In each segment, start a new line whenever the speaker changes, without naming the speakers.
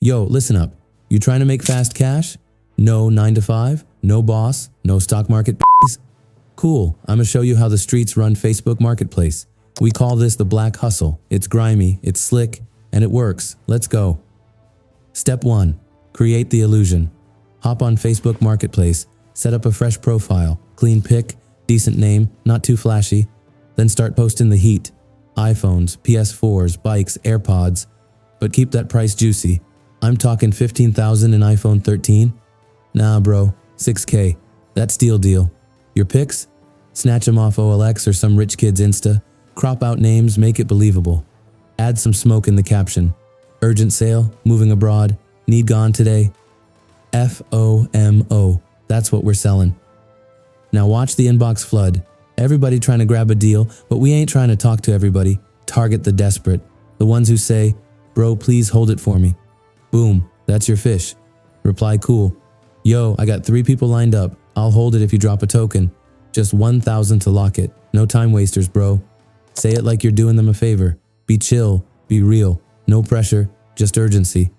Yo, listen up. You trying to make fast cash? No 9 to 5? No boss? No stock market p***s? Cool, I'ma show you how the streets run Facebook Marketplace. We call this the black hustle. It's grimy, it's slick, and it works. Let's go. Step 1. Create the illusion. Hop on Facebook Marketplace, set up a fresh profile, clean pic, decent name, not too flashy, then start posting the heat. iPhones, PS4s, bikes, AirPods, but keep that price juicy. I'm talking 15,000 in iPhone 13? Nah bro, 6K, that's steal deal. Your pics? Snatch them off OLX or some rich kid's Insta, crop out names, make it believable. Add some smoke in the caption. Urgent sale, moving abroad, need gone today. FOMO, that's what we're selling. Now watch the inbox flood. Everybody trying to grab a deal, but we ain't trying to talk to everybody. Target the desperate, the ones who say, bro, please hold it for me. Boom, that's your fish. Reply cool. Yo, I got 3 people lined up. I'll hold it if you drop a token. Just 1,000 to lock it. No time wasters, bro. Say it like you're doing them a favor. Be chill, be real. No pressure, just urgency.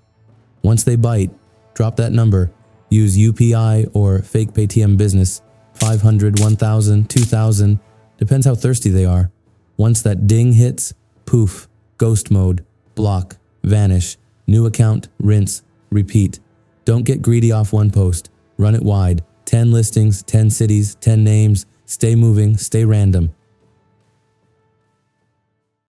Once they bite, drop that number. Use UPI or fake Paytm business. 500, 1,000, 2,000. Depends how thirsty they are. Once that ding hits, poof, ghost mode, block, vanish. New account, rinse, repeat. Don't get greedy off one post. Run it wide. 10 listings, 10 cities, 10 names. Stay moving, stay random.